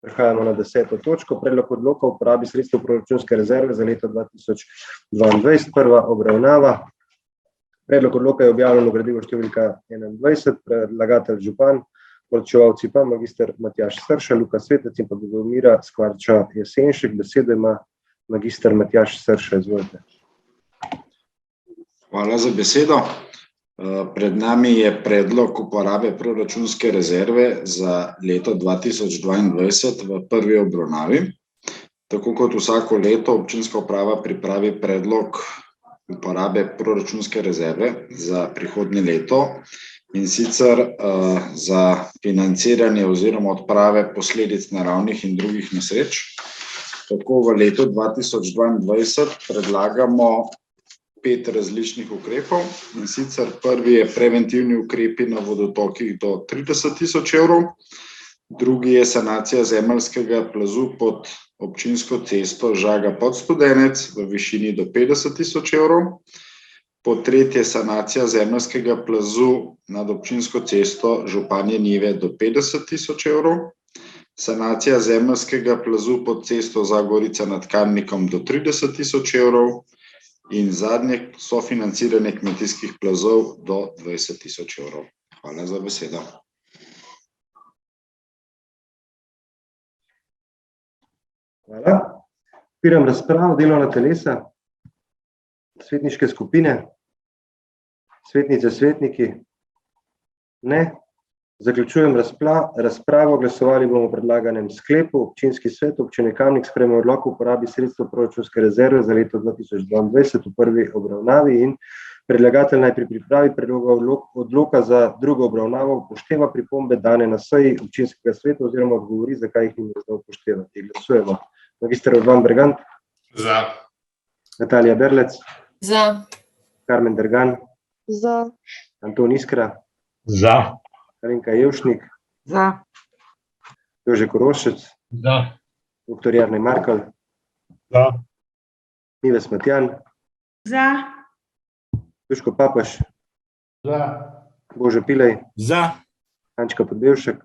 Prehajamo na 10. točko. Predlog odloka o uporabi sredstev proračunske rezerve za leto 2022. Prva obravnava. Predlog odloka je objavljen v gradivu številka 21, predlagatelj župan, poročevalci pa magister Matjaž Srša, Luka Svetec in pa Bogomira Skvarča Jesenšek. Besedo ima magister Matjaž Srša, izvolite. Hvala za besedo. Pred nami je predlog uporabe proračunske rezerve za leto 2022 v prvi obravnavi. Tako kot vsako leto občinska uprava pripravi predlog uporabe proračunske rezerve za prihodnje leto, in sicer za financiranje oziroma odprave posledic naravnih in drugih nesreč. Tako v letu 2022 predlagamo 5 različnih ukrepov, in sicer prvi je preventivni ukrepi na vodotokih do 30.000 evrov, drugi je sanacija zemeljskega plazu pod občinsko cesto Žaga-Podstudenec v višini do 50.000 evrov, po tretje sanacija zemeljskega plazu nad občinsko cesto Županje Njive do 50.000 evrov, sanacija zemeljskega plazu pod cesto Zagorica nad Kamnikom do 30.000 evrov, in zadnje sofinanciranje kmetijskih plazov do 20.000 evrov. Hvala za besedo. Hvala. Odpiram razpravo, delovna telesa, svetniške skupine, svetnice, svetniki. Ne. Zaključujem razpravo. Glasovali bomo o predlaganem sklepu. Občinski svet Občine Kamnik sprejme odlok o uporabi sredstev proračunske rezerve za leto 2022 v prvi obravnavi in predlagatelj naj pri pripravi predloga odloka za drugo obravnavo upošteva pripombe dane na seji občinskega sveta oziroma odgovori, zakaj jih ni možno upoštevati. Glasujemo. Magister Urban Bregant. Za. Natalija Berlec. Za. Karmen Dergan. Za. Anton Iskra. Za. Alenka Jevšnik. Za. Jože Korošec. Za. Dr. Jernej Markelj. Za. Nives Matjan. Za. Duško Papaš. Za. Božo Pilej. Za. Ančka Podbevšek.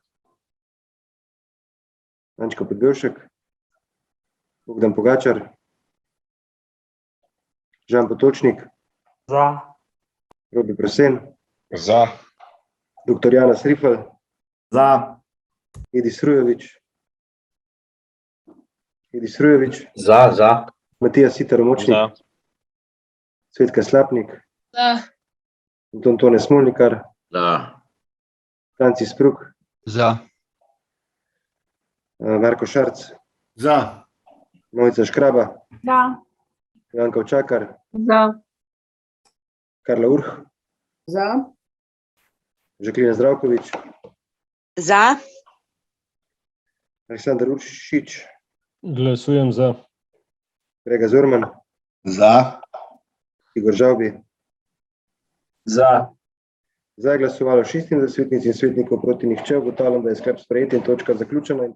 Ančka Podbevšek. Bogdan Pogačar. Žan Potočnik. Za. Robi Prosen. Za. Dr. Janez Rifel. Za. Edis Rujovič. Edis Rujovič. Za. Matija Siter Omočnik. Za. Cvetka Slapnik. Za. Anton Tone Smolnikar. Za. Franci Spruk. Za. Marko Šarc. Za. Mojca Škraba. Za. Ivanka Učakar. Za. Karla Urh. Za. Žaklina Zdravkovič. Za. Aleksandar Uršič. Glasujem za. Grega Zorman. Za. Igor Žavbi. Za. Za je glasovalo 26 svetnic in svetnikov, proti nihče. Ugotavljam, da je sklep sprejet in točka zaključena.